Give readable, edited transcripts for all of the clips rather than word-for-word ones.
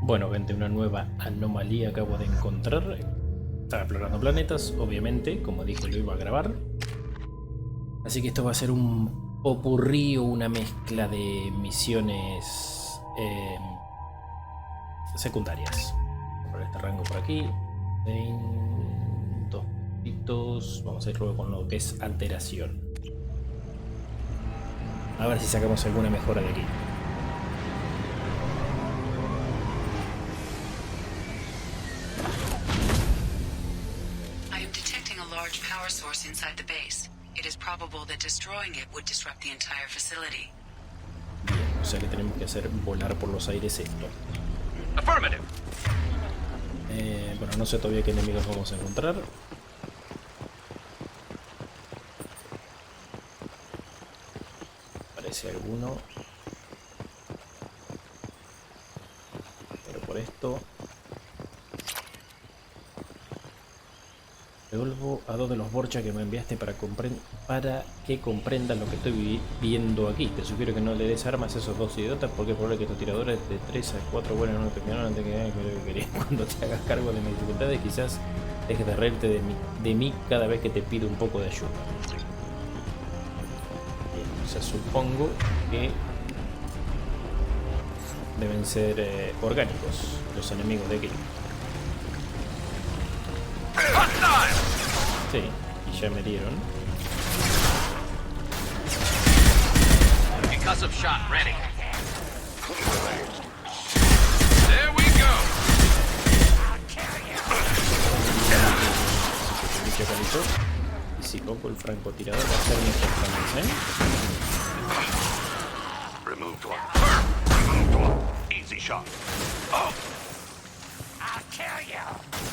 Bueno, gente, una nueva anomalía acabo de encontrar. Estaba explorando planetas, obviamente, como dije lo iba a grabar. Así que esto va a ser un popurrí o una mezcla de misiones secundarias. Por este rango por aquí. Dos puntitos. Vamos a ir luego con lo que es alteración. A ver si sacamos alguna mejora de aquí. Power source inside the base. It is probable that destroying it would disrupt the entire facility. Bien, o sea que tenemos que hacer volar por los aires esto. Affirmative. Bueno, no sé todavía qué enemigos vamos a encontrar. Parece alguno. Pero por esto. Devuelvo a dos de los borchas que me enviaste para que comprendan lo que estoy viendo aquí. Te sugiero que no le des armas a esos dos idiotas porque es probable que estos tiradores de 3 a 4 buenos no terminaron antes que lo que quería. Cuando te hagas cargo de mis dificultades quizás dejes de reírte de mí cada vez que te pido un poco de ayuda. Bien, o sea, supongo que deben ser orgánicos los enemigos de aquí. Sí, y ya me dieron. Concussive shot ready. There we go. Chacalito. Y si pongo el francotirador va a ser mi importante, Removed one. Removed one. Easy shot. Oh. I'll kill you.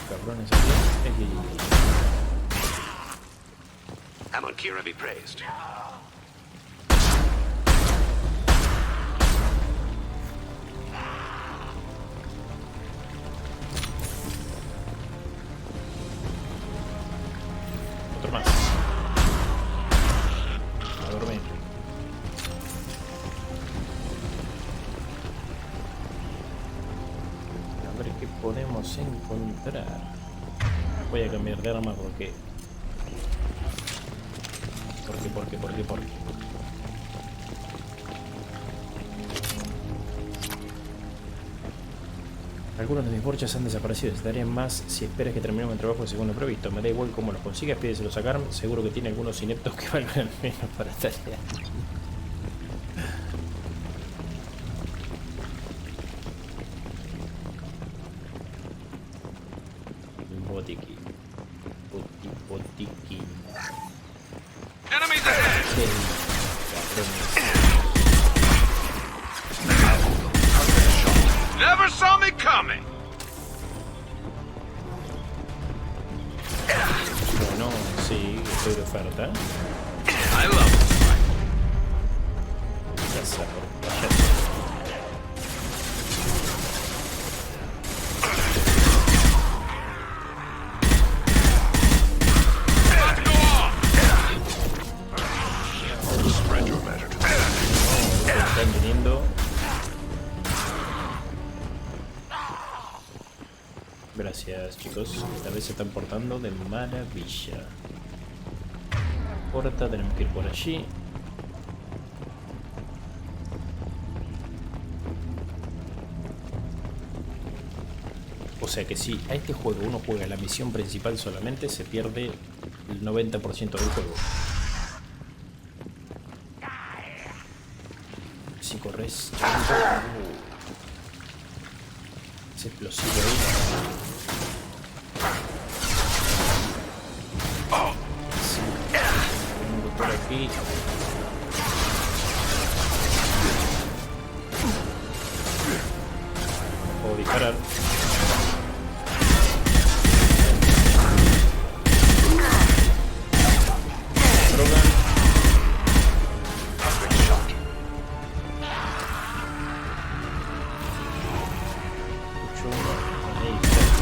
Cabrones aquí. Amon Kira be praised. Otro más. A dormir. A ver qué podemos encontrar. Voy a cambiar de arma porque... ¿Por qué? Algunos de mis borchas han desaparecido. Te daré más si esperas que terminemos el trabajo según lo previsto. Me da igual cómo los consigas, pídeselo sacar. Seguro que tiene algunos ineptos que valgan al menos para tarea. Botiquín. Botiquín. Enemies ahead. Never saw me coming. Bueno, sí, estoy de oferta. I love it. Ya sabes, Let's go off. Spread your matter to them. están viniendo. Gracias, chicos. Esta vez se están portando de maravilla. Porta, tenemos que ir por allí. O sea que si a este juego uno juega la misión principal solamente, se pierde el 90% del juego. Si corres... Es explosivo ahí. Sí. Vengo por aquí. Puedo disparar.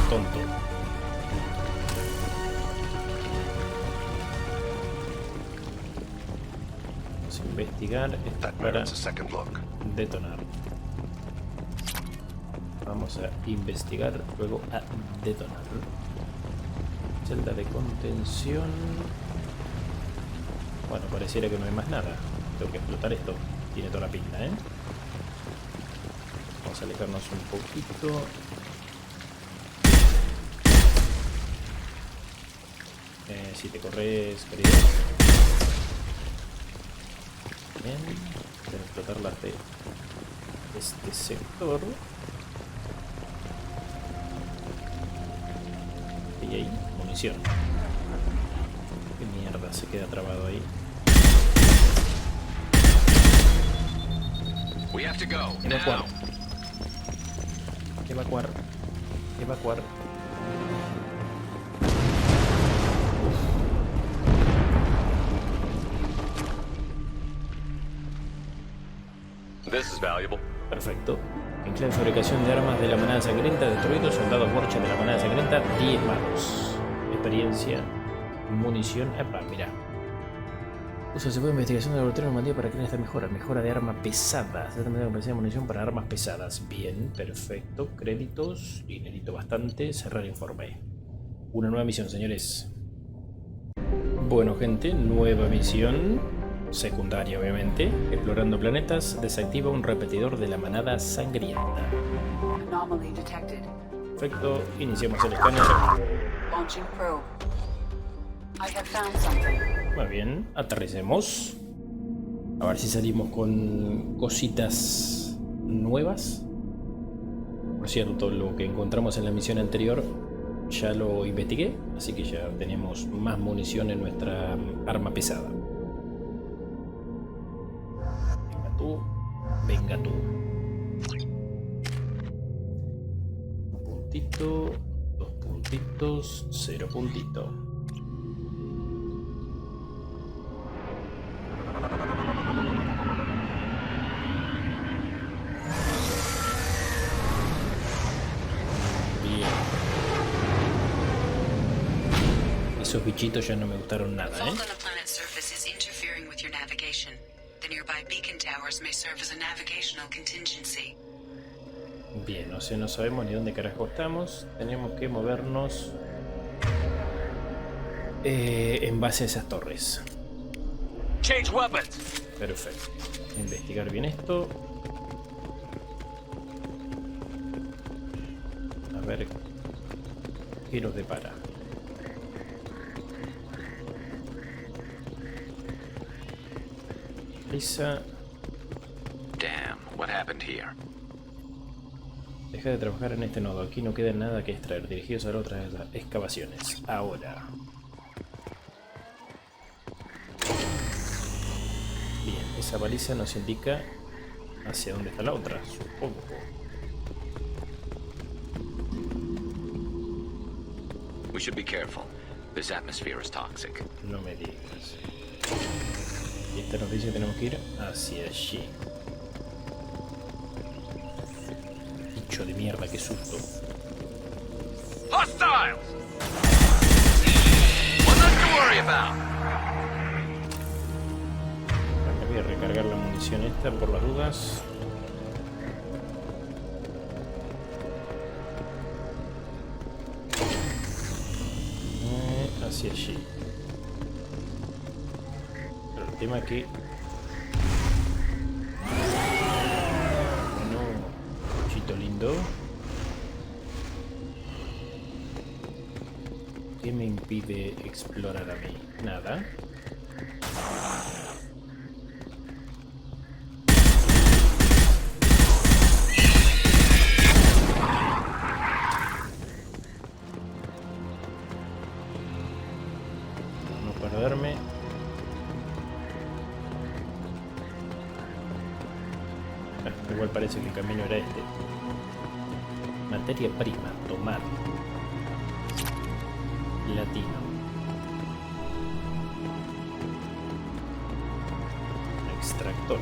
Tonto. Vamos a investigar esto para detonar. Vamos a investigar, luego a detonar. Celda de contención. Bueno, pareciera que no hay más nada. Tengo que explotar esto. Tiene toda la pinta, ¿eh? Vamos a alejarnos un poquito. Si te corres, querido. Bien. Voy a explotar las de este sector. Y ahí, munición. Qué mierda, se queda trabado ahí. Evacuar. Evacuar. Evacuar. This is valuable. Perfecto. En clave de fabricación de armas de la manada sangrienta, destruido, soldado Borcha de la manada sangrienta, 10 manos. Experiencia, munición. Epa, mira. Uso de investigación de laboratorio de Normandía para crear esta mejora. Mejora de arma pesada. Se trata de capacidad de munición para armas pesadas. Bien, perfecto. Créditos, dinerito bastante. Cerrar informe. Una nueva misión, señores. Bueno, gente, nueva misión. Secundaria, obviamente. Explorando planetas, desactiva un repetidor de la manada sangrienta. Anomaly detected. Perfecto, iniciamos el escáner. Launching probe. I have found something. Muy bien, aterricemos. A ver si salimos con cositas nuevas. Por cierto, lo que encontramos en la misión anterior ya lo investigué, así que ya tenemos más munición en nuestra arma pesada. Venga tú. Un puntito, 2 puntitos, 0 puntito. Bien. Esos bichitos ya no me gustaron nada, The fault on the planet's surface is interfering with your navigation. The nearby beacon towers may serve as a navigational contingency. Bien, o sea, no sabemos ni dónde carajo estamos. Tenemos que movernos en base a esas torres. Change weapons. Perfecto. Investigar bien esto. A ver qué nos depara. Lisa. Damn, what happened here? Deja de trabajar en este nodo. Aquí no queda nada que extraer. Dirigidos a otras excavaciones. Ahora. Bien, esa baliza nos indica hacia dónde está la otra, supongo. We should be careful. This atmosphere is toxic. No me digas. Y esta nos dice que tenemos que ir hacia allí. Bicho de mierda, qué susto. Hostiles! Nothing to worry about. Vale, voy a recargar la munición esta por las dudas. Hacia allí. Pero el tema es que... Bueno, chito lindo. ¿Qué me impide explorar a mí? Nada. Perderme. Igual parece que el camino era este. Materia prima, tomar. Latino. Extractor.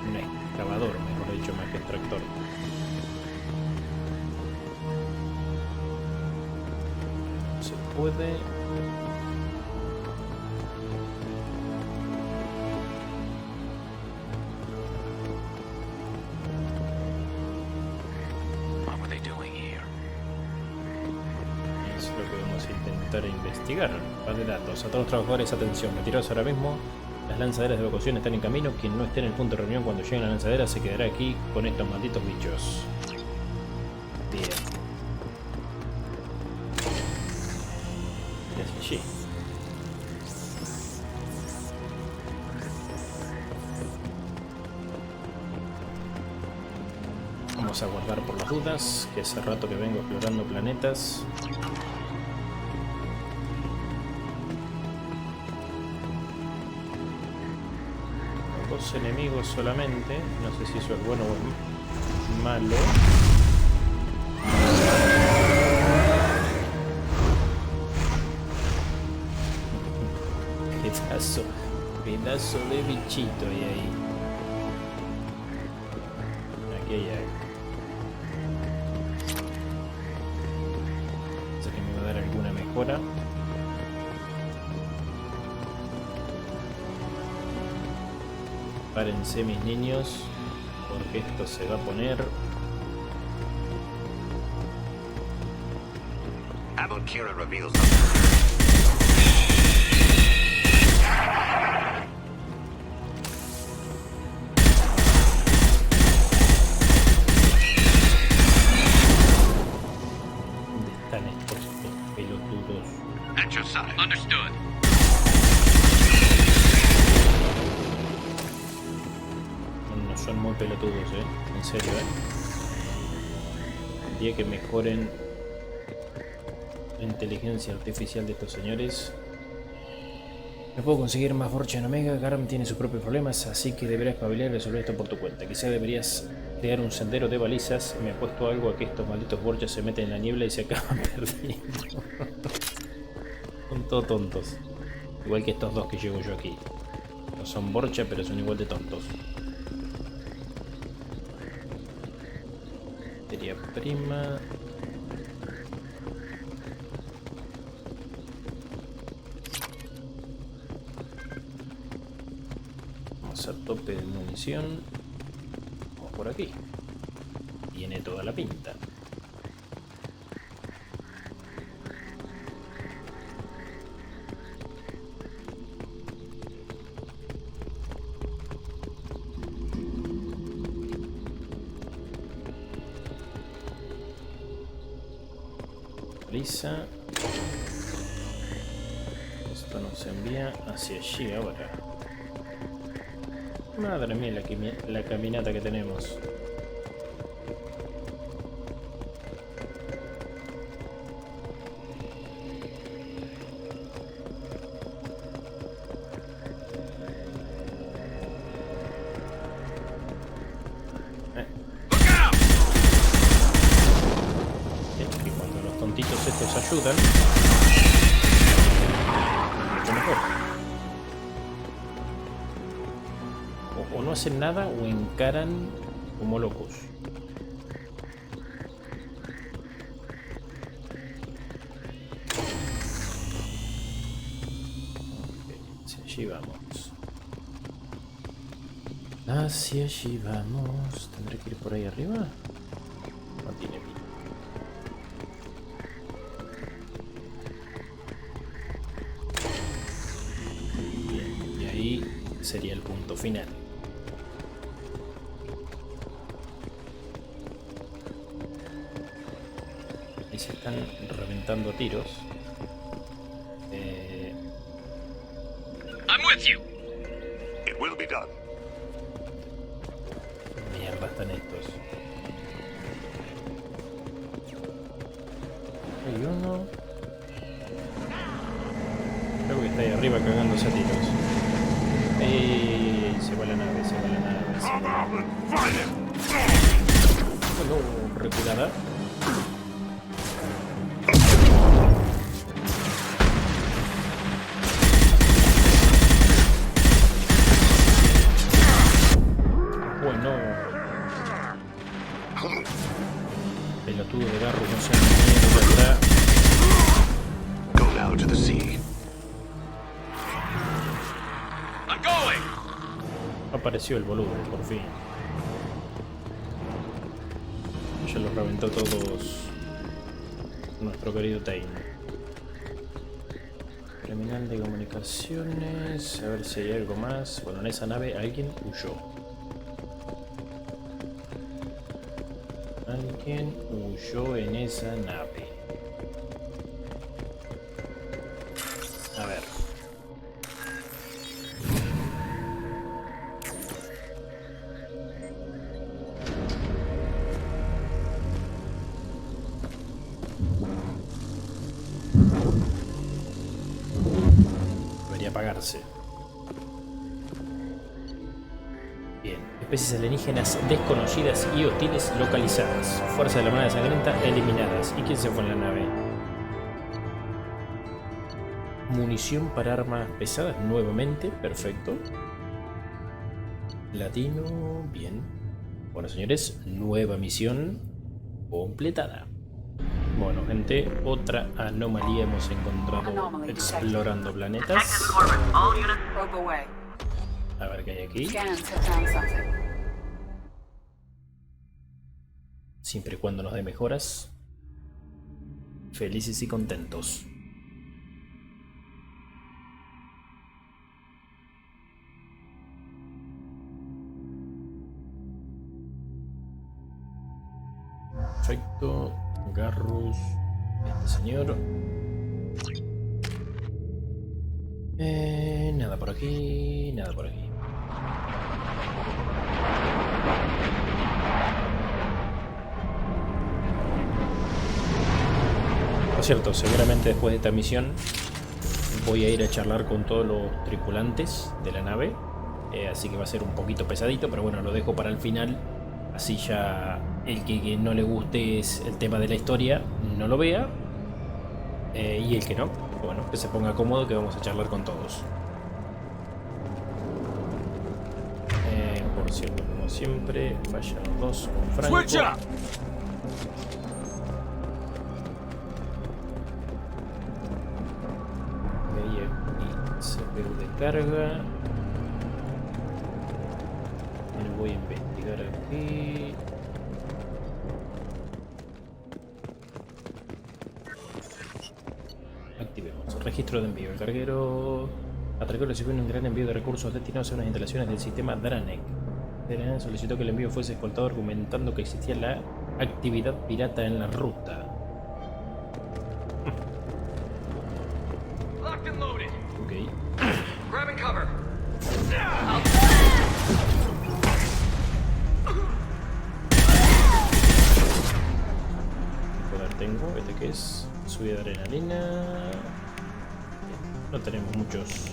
Un excavador, mejor dicho, más que extractor. No se puede. intentar investigar. Par de datos. A todos los trabajadores, atención. Retirados ahora mismo. Las lanzaderas de evacuación están en camino. Quien no esté en el punto de reunión cuando lleguen las lanzaderas se quedará aquí con estos malditos bichos. Bien. ¿Qué hace allí? Vamos a guardar por las dudas, que hace rato que vengo explorando planetas. Dos enemigos solamente, no sé si eso es bueno o es malo. Pedazo de bichito y ahí. Aquí hay algo. Sé que me va a dar alguna mejora. Párense mis niños, porque esto se va a poner. Kira reveals ¿Dónde están estos pelotudos? at your side. Understood. No son muy pelotudos, en serio, Quería que mejoren la inteligencia artificial de estos señores. No puedo conseguir más Borcha en Omega. Garm tiene sus propios problemas, así que deberás espabilar y resolver esto por tu cuenta. Quizá deberías crear un sendero de balizas. Me apuesto algo a que estos malditos Borchas se meten en la niebla y se acaban perdiendo. Son todos tontos. Igual que estos dos que llevo yo aquí. No son Borcha, pero son igual de tontos. Materia prima. Vamos a tope de munición. Vamos por aquí. Tiene toda la pinta. Lisa. Esto nos envía hacia allí ahora. Madre mía, la caminata que tenemos. Es que cuando los tontitos estos ayudan, mucho mejor. O no hacen nada o encaran como locos. Hacia allí vamos. Hacia allí vamos. ¿Tendré que ir por ahí arriba? No tiene pinta. Bien, y ahí sería el punto final. Ahí se están reventando a tiros. I'm with you. It will be done. Mierda están estos. Hay uno. Creo que está ahí arriba cagándose a tiros. Se va la nave, se va la nave. Come out and fight him! Bueno, reculada. Bueno. Pelotudo de garro, no sé ni mierda. Go now to the sea. I'm going. Apareció el boludo, por fin. Ya los reventó todos nuestro querido Tain. Terminal de comunicaciones. A ver si hay algo más. Bueno, en esa nave alguien huyó. Alguien huyó en esa nave. A ver. Debería apagarse. Bien. Especies alienígenas desconocidas y hostiles localizadas. Fuerza de la manada sangrienta eliminadas. ¿Y quién se fue en la nave? Munición para armas pesadas nuevamente. Perfecto. Latino. Bien. Bueno, señores. Nueva misión completada. Bueno, gente. Otra anomalía hemos encontrado explorando planetas. A ver qué hay aquí. Siempre y cuando nos dé mejoras. Felices y contentos. Perfecto. Garrus. Este señor. Nada por aquí. Nada por aquí. Por cierto, seguramente después de esta misión voy a ir a charlar con todos los tripulantes de la nave. Así que va a ser un poquito pesadito, pero bueno, lo dejo para el final. Así ya el que no le guste es el tema de la historia no lo vea. Y el que no, bueno, que se ponga cómodo, que vamos a charlar con todos. Por cierto, como siempre, fallan los dos con Franco. Switch up! Y CPU de carga. Me voy a investigar aquí. Activemos. Registro de envío. El carguero atracó recibió un gran envío de recursos destinados a unas instalaciones del sistema Dranek. Solicitó que el envío fuese escoltado argumentando que existía la actividad pirata en la ruta. Ok. Grabbing cover. ¿Qué poder tengo? ¿Este que es? Subida de adrenalina. No tenemos muchos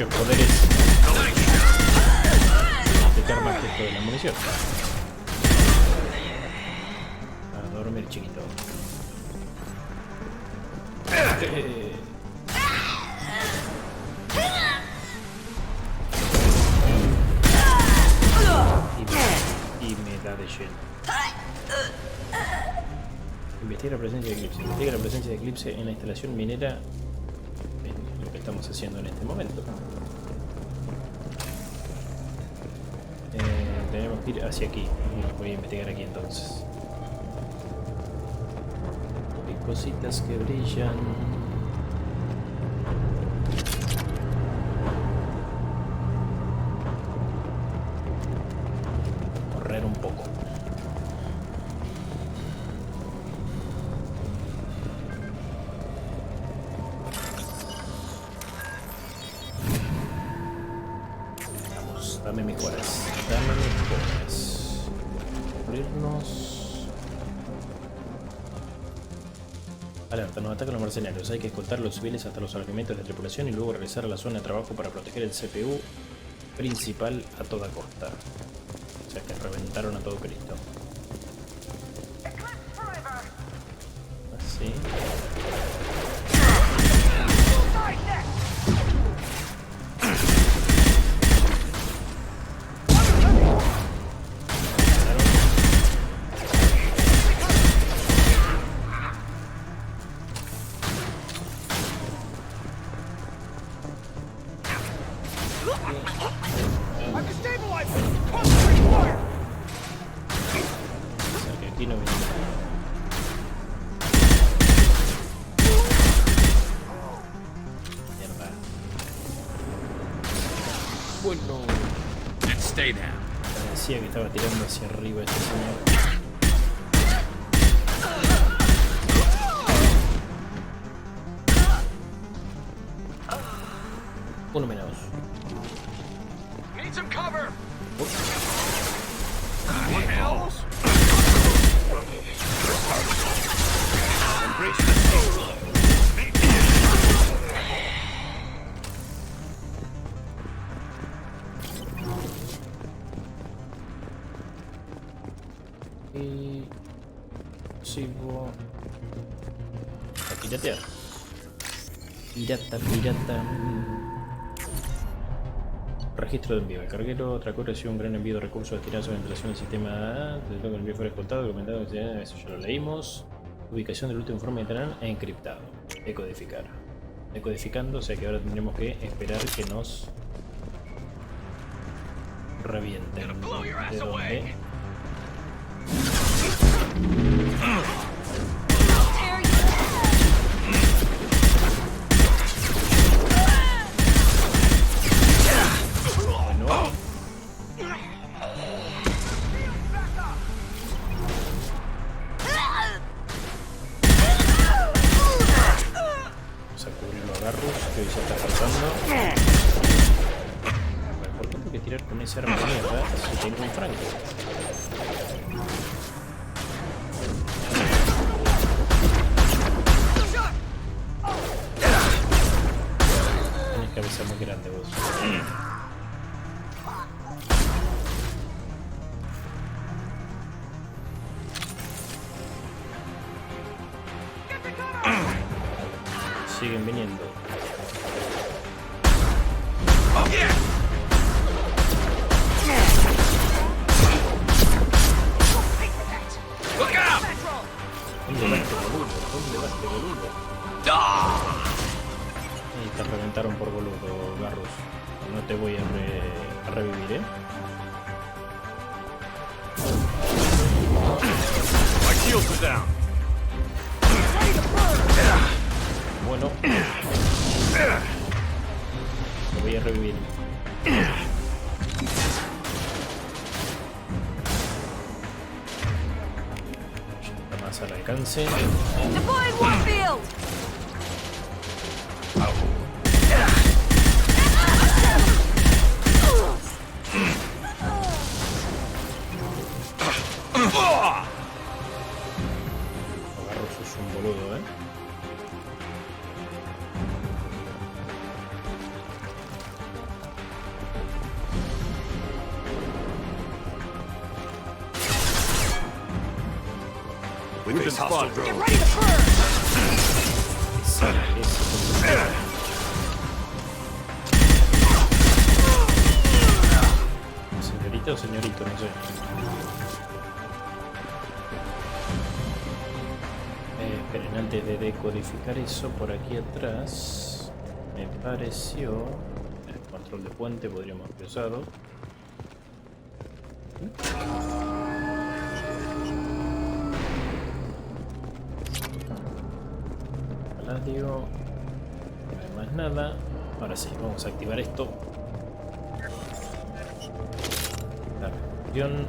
poderes de karma que esto de la munición. A dormir, chiquito. Y me da de lleno. Investiga la presencia de eclipse. Investiga la presencia de eclipse en la instalación minera. Es lo que estamos haciendo en este momento. Tenemos que ir hacia aquí. Voy a investigar aquí entonces. Hay cositas que brillan. Correr un poco. Vamos, dame mejoras. Dame mejoras. Cubrirnos. Alerta, nos atacan los mercenarios. Hay que escoltar a los civiles hasta los alojamientos de tripulación y luego regresar a la zona de trabajo para proteger el CPU principal a toda costa. O sea que reventaron a todo Cristo. Así. O sea que aquí no viene. Hey now. Parecía que estaba tirando hacia arriba este señor. Uno menos. Need some cover. What else? Embrace the soul. Y sigo a piratear. Pirata. Registro de envío. El carguero Tracor recibió un gran envío de recursos destinados a la instalación del sistema. Desde luego el envío fue escoltado, documentado, eso ya lo leímos. Ubicación del último informe de Tendrás encriptado. Decodificar. Decodificando, o sea que ahora tendremos que esperar que nos revienten. ¿De dónde? Ese arma de mierda si tengo un franco. Tienes cabeza muy grande vos. Siguen viniendo. Te reventaron por boludo, Garrus. No te voy a revivir, ¿eh? Bueno. Te voy a revivir. Está más al alcance. Señorita o señorito, no sé. Esperen, antes de decodificar eso por aquí atrás, me pareció el control de puente podríamos haber usado. Radio, no hay más nada. Ahora sí, vamos a activar esto. La reunión.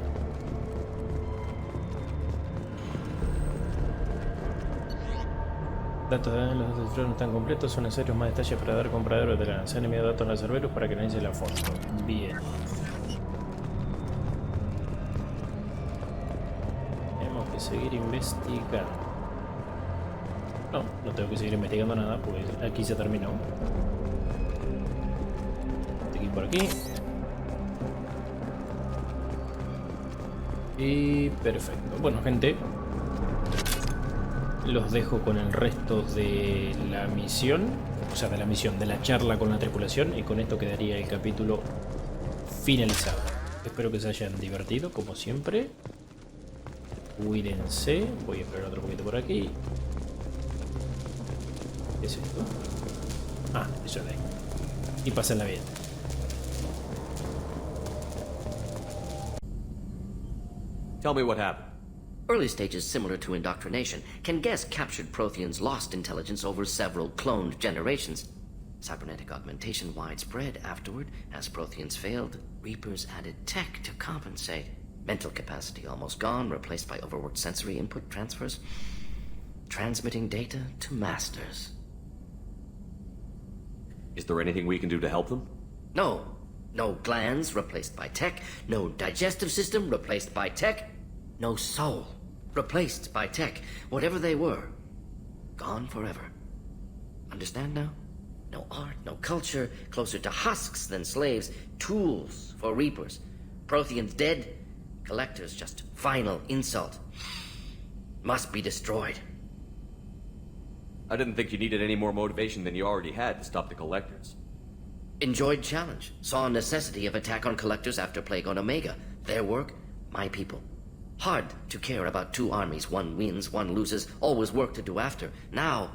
Datos de los datos no están completos, son necesarios más detalles para dar compradores de la. Se han enviado datos a los serveros para que analicen la foto. Bien. Tenemos que seguir investigando. No, no tengo que seguir investigando nada, pues aquí se terminó. Aquí por aquí. Y perfecto. Bueno, gente, los dejo con el resto de la misión. O sea, de la misión, de la charla con la tripulación. Y con esto quedaría el capítulo finalizado. Espero que se hayan divertido, como siempre. Cuídense. Voy a esperar otro poquito por aquí. ¿Qué es esto? Ah, eso de ahí. Y pásenla bien. Tell me what happened. Early stages similar to indoctrination can guess captured Protheans lost intelligence over several cloned generations. Cybernetic augmentation widespread afterward as Protheans failed. Reapers added tech to compensate. Mental capacity almost gone, replaced by overworked sensory input transfers. Transmitting data to masters. Is there anything we can do to help them? No. No glands replaced by tech. No digestive system replaced by tech. No soul replaced by tech. Whatever they were, gone forever. Understand now? No art, no culture, closer to husks than slaves. Tools for reapers. Protheans dead. Collectors just final insult. Must be destroyed. I didn't think you needed any more motivation than you already had to stop the collectors. Enjoyed challenge. Saw necessity of attack on collectors after Plague on Omega. Their work, my people. Hard to care about two armies. One wins, one loses. Always work to do after. Now,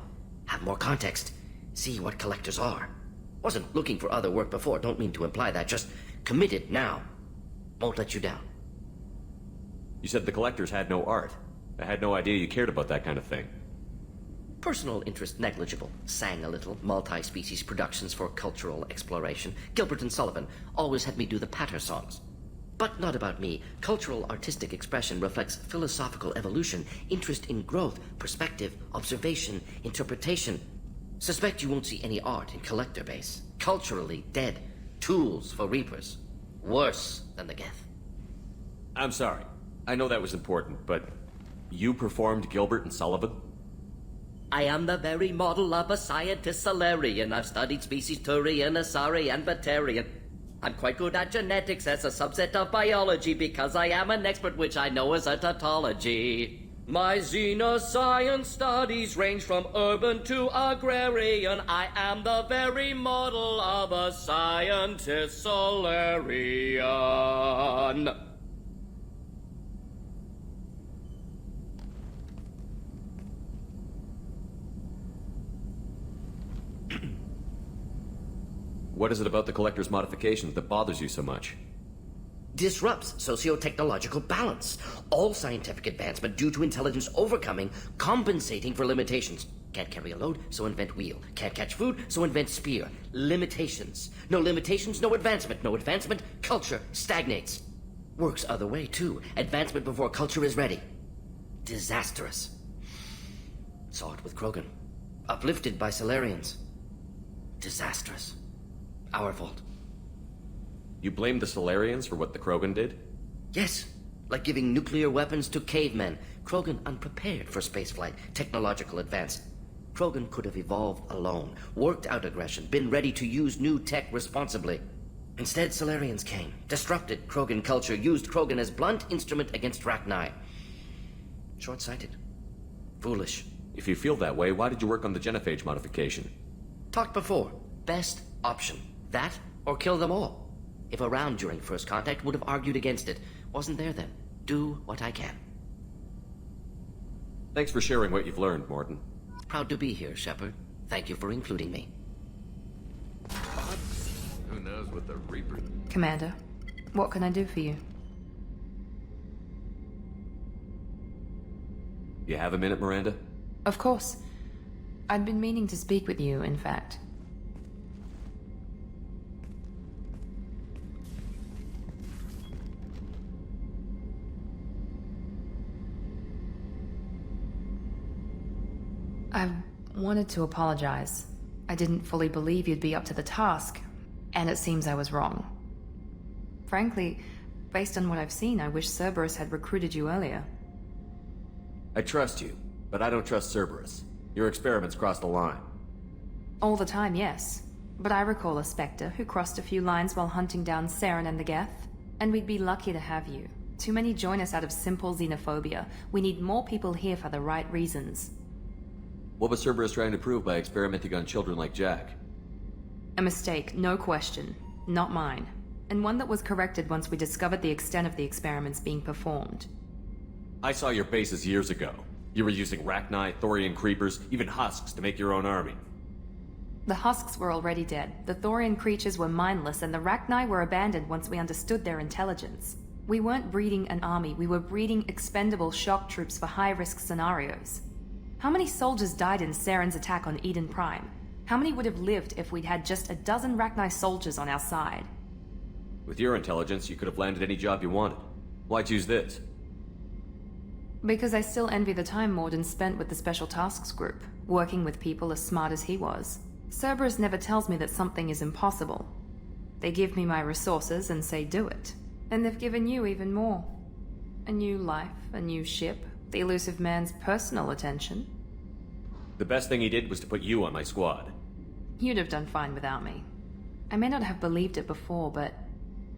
have more context. See what collectors are. Wasn't looking for other work before. Don't mean to imply that. Just committed now. Won't let you down. You said the collectors had no art. I had no idea you cared about that kind of thing. Personal interest negligible. Sang a little. Multi-species productions for cultural exploration. Gilbert and Sullivan always had me do the patter songs. But not about me. Cultural artistic expression reflects philosophical evolution, interest in growth, perspective, observation, interpretation. Suspect you won't see any art in collector base. Culturally dead. Tools for reapers. Worse than the Geth. I'm sorry. I know that was important, but you performed Gilbert and Sullivan? I am the very model of a scientist Solarian. I've studied species Turian, Asari, and Batarian. I'm quite good at genetics as a subset of biology because I am an expert, which I know is a tautology. My xenoscience studies range from urban to agrarian. I am the very model of a scientist Solarian. What is it about the collector's modifications that bothers you so much? Disrupts socio-technological balance. All scientific advancement due to intelligence overcoming, compensating for limitations. Can't carry a load, so invent wheel. Can't catch food, so invent spear. Limitations. No limitations, no advancement. No advancement, culture stagnates. Works other way, too. Advancement before culture is ready. Disastrous. Saw it with Krogan. Uplifted by Solarians. Disastrous. Our fault. You blame the Solarians for what the Krogan did? Yes, like giving nuclear weapons to cavemen. Krogan unprepared for spaceflight, technological advance. Krogan could have evolved alone, worked out aggression, been ready to use new tech responsibly. Instead, Solarians came, disrupted Krogan culture, used Krogan as blunt instrument against Rachni. Short-sighted. Foolish. If you feel that way, why did you work on the genophage modification? Talked before. Best option. That, or kill them all. If around during first contact, would have argued against it. Wasn't there then. Do what I can. Thanks for sharing what you've learned, Morton. Proud to be here, Shepard. Thank you for including me. Who knows what the Reaper... Commander, what can I do for you? You have a minute, Miranda? Of course. I'd been meaning to speak with you, in fact. I wanted to apologize. I didn't fully believe you'd be up to the task, and it seems I was wrong. Frankly, based on what I've seen, I wish Cerberus had recruited you earlier. I trust you, but I don't trust Cerberus. Your experiments crossed the line. All the time, yes. But I recall a Spectre who crossed a few lines while hunting down Saren and the Geth, and we'd be lucky to have you. Too many join us out of simple xenophobia. We need more people here for the right reasons. What was Cerberus trying to prove by experimenting on children like Jack? A mistake, no question. Not mine. And one that was corrected once we discovered the extent of the experiments being performed. I saw your bases years ago. You were using Rachni, Thorian creepers, even husks to make your own army. The husks were already dead, the Thorian creatures were mindless, and the Rachni were abandoned once we understood their intelligence. We weren't breeding an army, we were breeding expendable shock troops for high-risk scenarios. How many soldiers died in Saren's attack on Eden Prime? How many would have lived if we'd had just a dozen Rachni soldiers on our side? With your intelligence, you could have landed any job you wanted. Why choose this? Because I still envy the time Morden spent with the Special Tasks Group, working with people as smart as he was. Cerberus never tells me that something is impossible. They give me my resources and say do it. And they've given you even more. A new life, a new ship, the elusive man's personal attention. The best thing he did was to put you on my squad. You'd have done fine without me. I may not have believed it before, but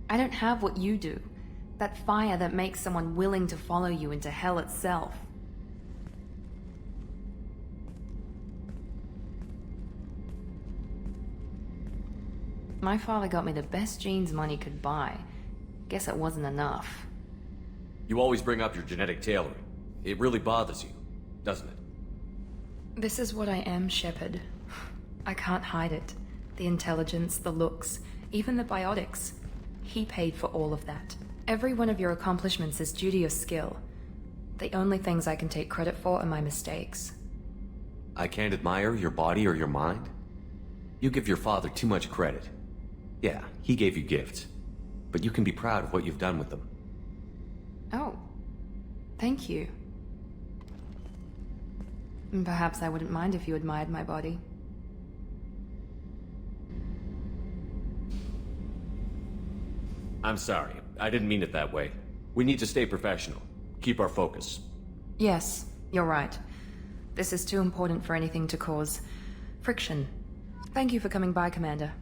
I don't have what you do. That fire that makes someone willing to follow you into hell itself. My father got me the best genes money could buy. Guess it wasn't enough. You always bring up your genetic tailoring. It really bothers you, doesn't it? This is what I am, Shepard. I can't hide it. The intelligence, the looks, even the biotics. He paid for all of that. Every one of your accomplishments is due to your skill. The only things I can take credit for are my mistakes. I can't admire your body or your mind? You give your father too much credit. Yeah, he gave you gifts. But you can be proud of what you've done with them. Oh. Thank you. And perhaps I wouldn't mind if you admired my body. I'm sorry. I didn't mean it that way. We need to stay professional. Keep our focus. Yes, you're right. This is too important for anything to cause friction. Thank you for coming by, Commander.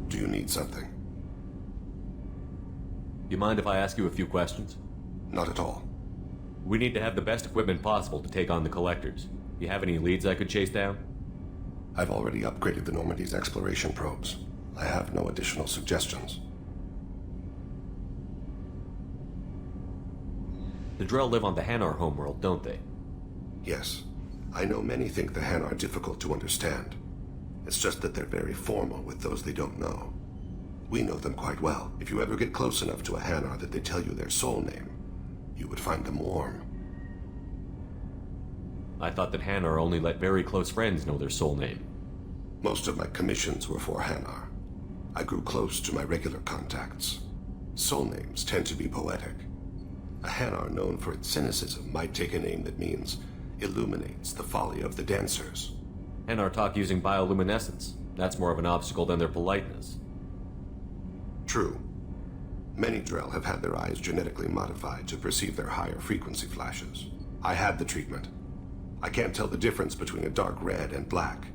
Do you need something? You mind if I ask you a few questions? Not at all. We need to have the best equipment possible to take on the collectors. You have any leads I could chase down? I've already upgraded the Normandy's exploration probes. I have no additional suggestions. The Drell live on the Hanar homeworld, don't they? Yes. I know many think the Hanar are difficult to understand. It's just that they're very formal with those they don't know. We know them quite well. If you ever get close enough to a Hanar that they tell you their soul name, you would find them warm. I thought that Hanar only let very close friends know their soul name. Most of my commissions were for Hanar. I grew close to my regular contacts. Soul names tend to be poetic. A Hanar known for its cynicism might take a name that means illuminates the folly of the dancers. Hanar talk using bioluminescence. That's more of an obstacle than their politeness. True. Many Drell have had their eyes genetically modified to perceive their higher frequency flashes. I had the treatment. I can't tell the difference between a dark red and black,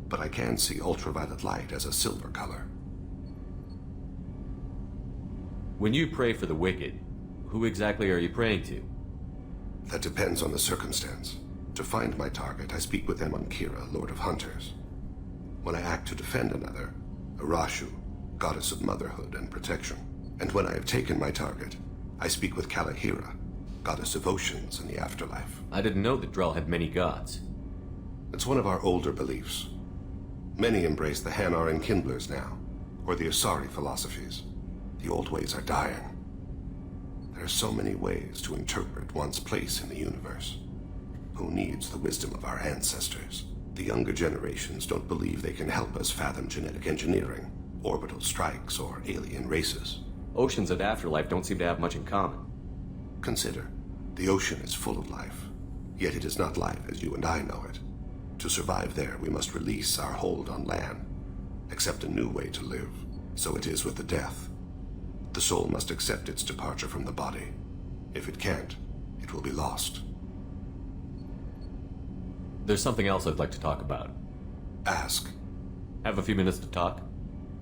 but I can see ultraviolet light as a silver color. When you pray for the wicked, who exactly are you praying to? That depends on the circumstance. To find my target, I speak with them on Kira, Lord of Hunters. When I act to defend another, Arashu, goddess of motherhood and protection. And when I have taken my target, I speak with Kalahira, goddess of oceans and the afterlife. I didn't know that Drell had many gods. It's one of our older beliefs. Many embrace the Hanar and Kindlers now, or the Asari philosophies. The old ways are dying. There are so many ways to interpret one's place in the universe. Who needs the wisdom of our ancestors? The younger generations don't believe they can help us fathom genetic engineering, orbital strikes, or alien races. Oceans and afterlife don't seem to have much in common. Consider, the ocean is full of life, yet it is not life as you and I know it. To survive there, we must release our hold on land, accept a new way to live. So it is with the death. The soul must accept its departure from the body. If it can't, it will be lost. There's something else I'd like to talk about. Ask, Have a few minutes to talk?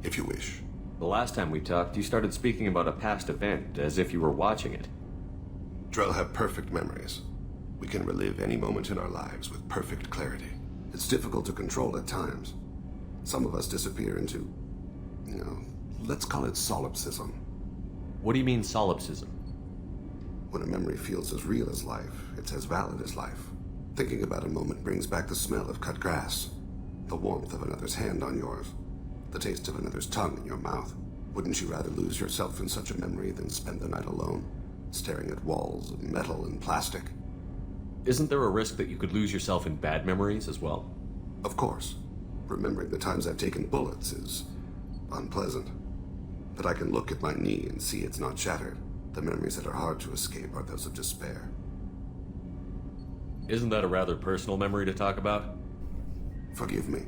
if you wish. The last time we talked, you started speaking about a past event, as if you were watching it. Drell have perfect memories. We can relive any moment in our lives with perfect clarity. It's difficult to control at times. Some of us disappear into, let's call it solipsism. What do you mean solipsism? When a memory feels as real as life, it's as valid as life. Thinking about a moment brings back the smell of cut grass, the warmth of another's hand on yours, the taste of another's tongue in your mouth. Wouldn't you rather lose yourself in such a memory than spend the night alone, staring at walls of metal and plastic? Isn't there a risk that you could lose yourself in bad memories as well? Of course. Remembering the times I've taken bullets is unpleasant. But I can look at my knee and see it's not shattered. The memories that are hard to escape are those of despair. Isn't that a rather personal memory to talk about? Forgive me.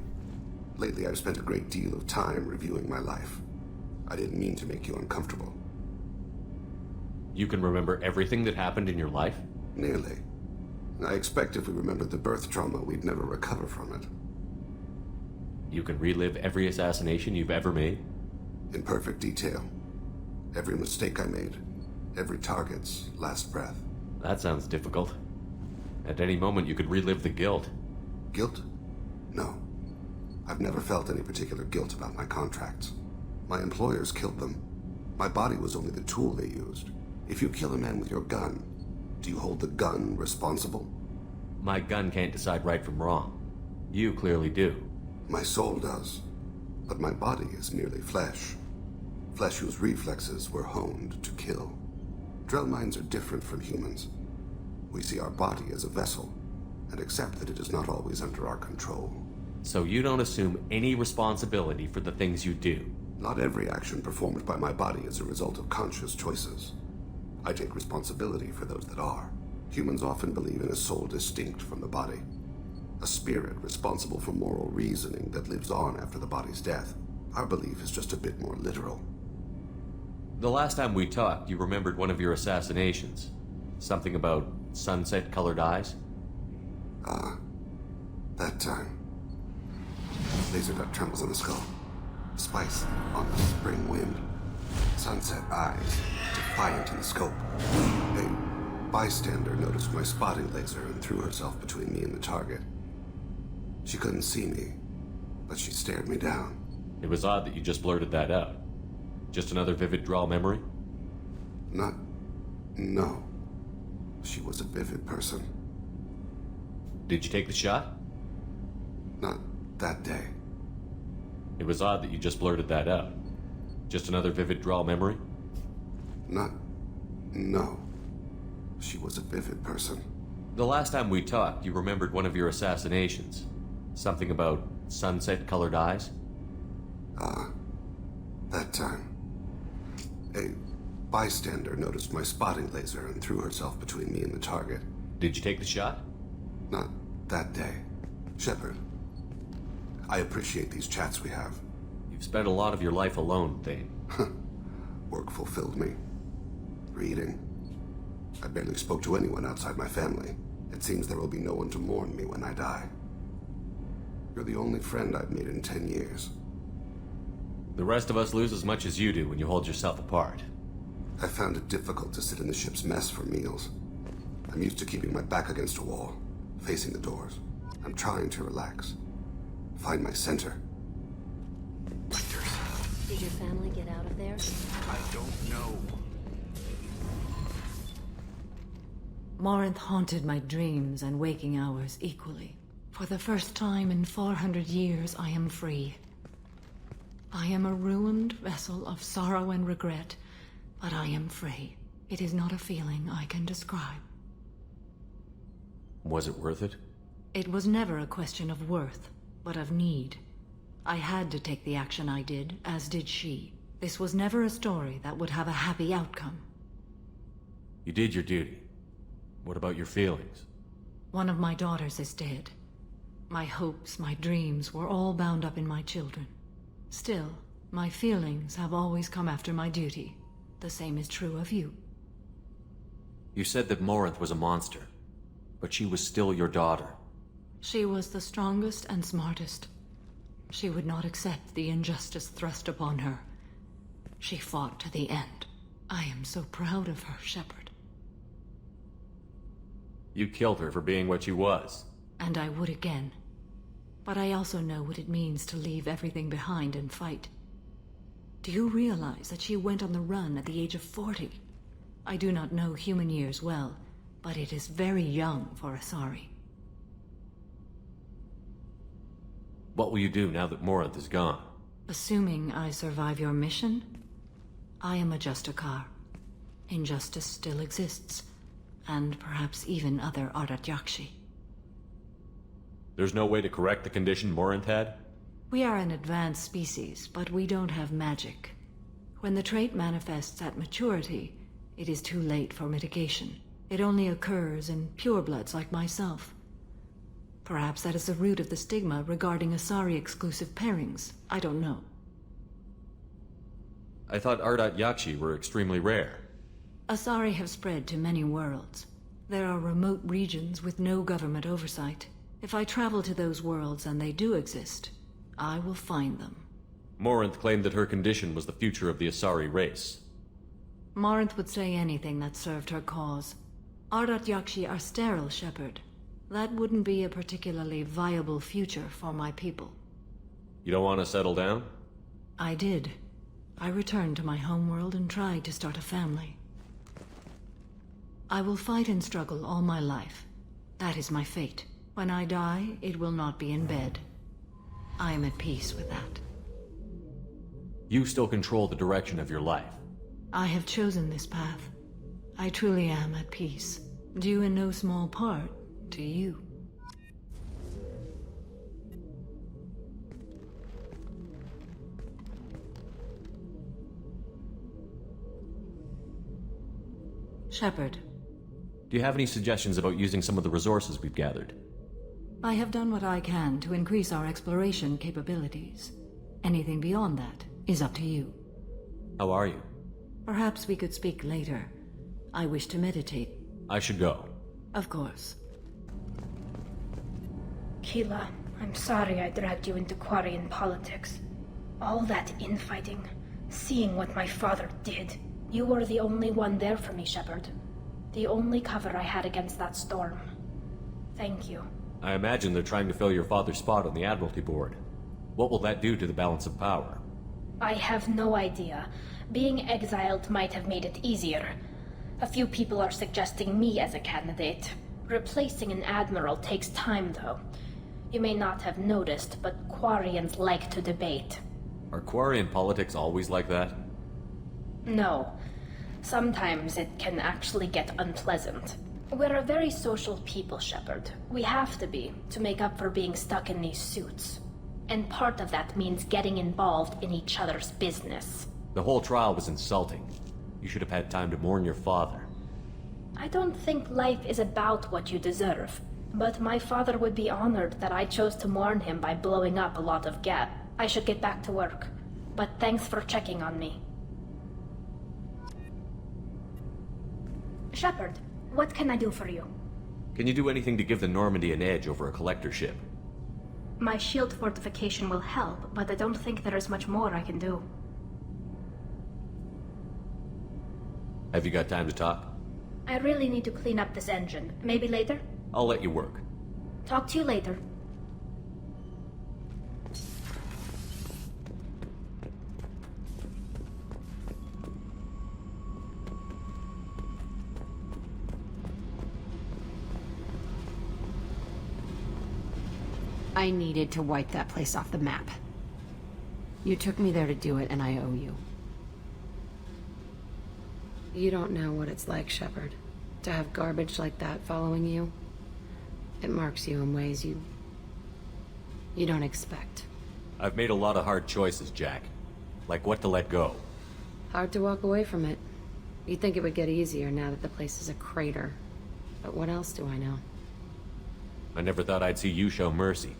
Lately I've spent a great deal of time reviewing my life. I didn't mean to make you uncomfortable. You can remember everything that happened in your life? Nearly. I expect if we remembered the birth trauma, we'd never recover from it. You can relive every assassination you've ever made? In perfect detail. Every mistake I made. Every target's last breath. That sounds difficult. At any moment you could relive the guilt. Guilt? No. I've never felt any particular guilt about my contracts. My employers killed them. My body was only the tool they used. If you kill a man with your gun, do you hold the gun responsible? My gun can't decide right from wrong. You clearly do. My soul does. But my body is merely flesh. Flesh whose reflexes were honed to kill. Drell minds are different from humans. We see our body as a vessel, and accept that it is not always under our control. So you don't assume any responsibility for the things you do? Not every action performed by my body is a result of conscious choices. I take responsibility for those that are. Humans often believe in a soul distinct from the body. A spirit responsible for moral reasoning that lives on after the body's death. Our belief is just a bit more literal. The last time we talked, you remembered one of your assassinations. Something about sunset-colored eyes? That time. Laser dot trembles on the skull. Spice on the spring wind. Sunset eyes, defiant in the scope. A bystander noticed my spotting laser and threw herself between me and the target. She couldn't see me, but she stared me down. It was odd that you just blurted that out. Just another vivid drawl memory? No. She was a vivid person. Did you take the shot? Not that day. It was odd that you just blurted that out. Just another vivid drawl memory? No. She was a vivid person. The last time we talked, you remembered one of your assassinations. Something about sunset-colored eyes? That time. A bystander noticed my spotting laser and threw herself between me and the target. Did you take the shot? Not that day. Shepard, I appreciate these chats we have. You've spent a lot of your life alone, Thane. Work fulfilled me. Reading. I barely spoke to anyone outside my family. It seems there will be no one to mourn me when I die. You're the only friend I've made in 10 years. The rest of us lose as much as you do when you hold yourself apart. I found it difficult to sit in the ship's mess for meals. I'm used to keeping my back against a wall, facing the doors. I'm trying to relax. Find my center. Did your family get out of there? I don't know. Morinth haunted my dreams and waking hours equally. For the first time in 400 years, I am free. I am a ruined vessel of sorrow and regret, but I am free. It is not a feeling I can describe. Was it worth it? It was never a question of worth, but of need. I had to take the action I did, as did she. This was never a story that would have a happy outcome. You did your duty. What about your feelings? One of my daughters is dead. My hopes, my dreams were all bound up in my children. Still, my feelings have always come after my duty. The same is true of you. You said that Morinth was a monster, but she was still your daughter. She was the strongest and smartest. She would not accept the injustice thrust upon her. She fought to the end. I am so proud of her, Shepard. You killed her for being what she was. And I would again. But I also know what it means to leave everything behind and fight. Do you realize that she went on the run at the age of 40? I do not know human years well, but it is very young for Asari. What will you do now that Morinth is gone? Assuming I survive your mission, I am a Justikar. Injustice still exists, and perhaps even other Ardatyakshi. There's no way to correct the condition Morinth had? We are an advanced species, but we don't have magic. When the trait manifests at maturity, it is too late for mitigation. It only occurs in purebloods like myself. Perhaps that is the root of the stigma regarding Asari-exclusive pairings. I don't know. I thought Yakshi were extremely rare. Asari have spread to many worlds. There are remote regions with no government oversight. If I travel to those worlds and they do exist, I will find them. Morinth claimed that her condition was the future of the Asari race. Morinth would say anything that served her cause. Yakshi are sterile, Shepard. That wouldn't be a particularly viable future for my people. You don't want to settle down? I did. I returned to my homeworld and tried to start a family. I will fight and struggle all my life. That is my fate. When I die, it will not be in bed. I am at peace with that. You still control the direction of your life. I have chosen this path. I truly am at peace, due in no small part to you. Shepard. Do you have any suggestions about using some of the resources we've gathered? I have done what I can to increase our exploration capabilities. Anything beyond that is up to you. How are you? Perhaps we could speak later. I wish to meditate. I should go. Of course. Keela, I'm sorry I dragged you into Quarian politics. All that infighting, seeing what my father did. You were the only one there for me, Shepard. The only cover I had against that storm. Thank you. I imagine they're trying to fill your father's spot on the Admiralty Board. What will that do to the balance of power? I have no idea. Being exiled might have made it easier. A few people are suggesting me as a candidate. Replacing an admiral takes time, though. You may not have noticed, but Quarians like to debate. Are Quarian politics always like that? No. Sometimes it can actually get unpleasant. We're a very social people, Shepard. We have to be, to make up for being stuck in these suits. And part of that means getting involved in each other's business. The whole trial was insulting. You should have had time to mourn your father. I don't think life is about what you deserve. But my father would be honored that I chose to mourn him by blowing up a lot of gap. I should get back to work. But thanks for checking on me. Shepard, what can I do for you? Can you do anything to give the Normandy an edge over a collector ship? My shield fortification will help, but I don't think there is much more I can do. Have you got time to talk? I really need to clean up this engine. Maybe later? I'll let you work. Talk to you later. I needed to wipe that place off the map. You took me there to do it, and I owe you. You don't know what it's like, Shepard, to have garbage like that following you. It marks you in ways you don't expect. I've made a lot of hard choices, Jack. Like what to let go. Hard to walk away from it. You'd think it would get easier now that the place is a crater. But what else do I know? I never thought I'd see you show mercy.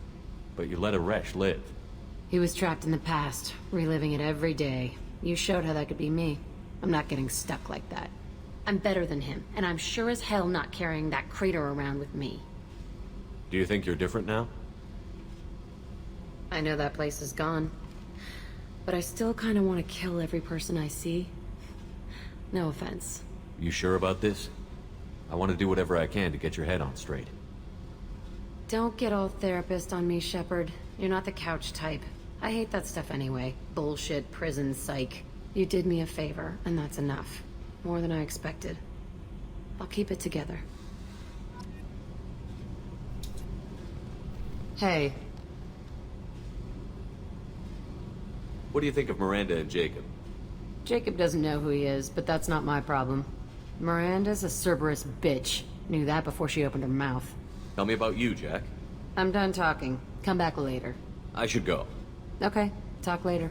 But you let a wretch live. He was trapped in the past, reliving it every day. You showed how that could be me. I'm not getting stuck like that. I'm better than him, and I'm sure as hell not carrying that crater around with me. Do you think you're different now? I know that place is gone. But I still kind of want to kill every person I see. No offense. You sure about this? I want to do whatever I can to get your head on straight. Don't get all therapist on me, Shepard. You're not the couch type. I hate that stuff anyway. Bullshit, prison, psych. You did me a favor, and that's enough. More than I expected. I'll keep it together. Hey. What do you think of Miranda and Jacob? Jacob doesn't know who he is, but that's not my problem. Miranda's a Cerberus bitch. Knew that before she opened her mouth. Tell me about you, Jack. I'm done talking. Come back later. I should go. Okay, talk later.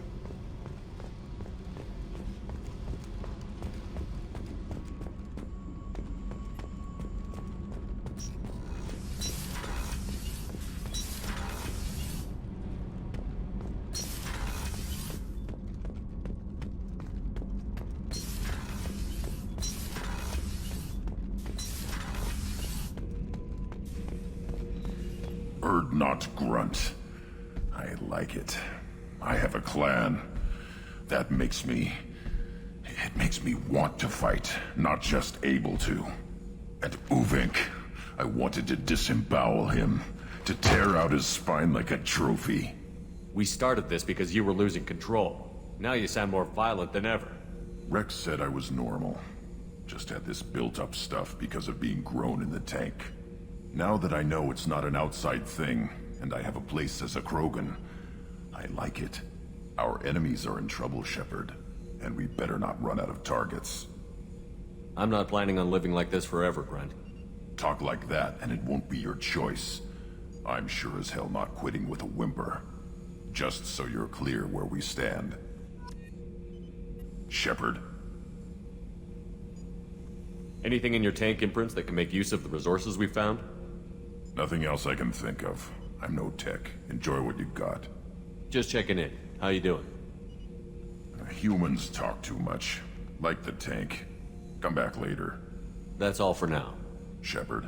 Bird not grunt. I like it. I have a clan. That makes me... It makes me want to fight, not just able to. At Uvink, I wanted to disembowel him, to tear out his spine like a trophy. We started this because you were losing control. Now you sound more violent than ever. Rex said I was normal. Just had this built-up stuff because of being grown in the tank. Now that I know it's not an outside thing, and I have a place as a Krogan, I like it. Our enemies are in trouble, Shepard, and we better not run out of targets. I'm not planning on living like this forever, Grunt. Talk like that, and it won't be your choice. I'm sure as hell not quitting with a whimper. Just so you're clear where we stand. Shepard. Anything in your tank imprints that can make use of the resources we found? Nothing else I can think of. I'm no tech. Enjoy what you got. Just checking in. How you doing? Humans talk too much. Like the tank. Come back later. That's all for now. Shepard.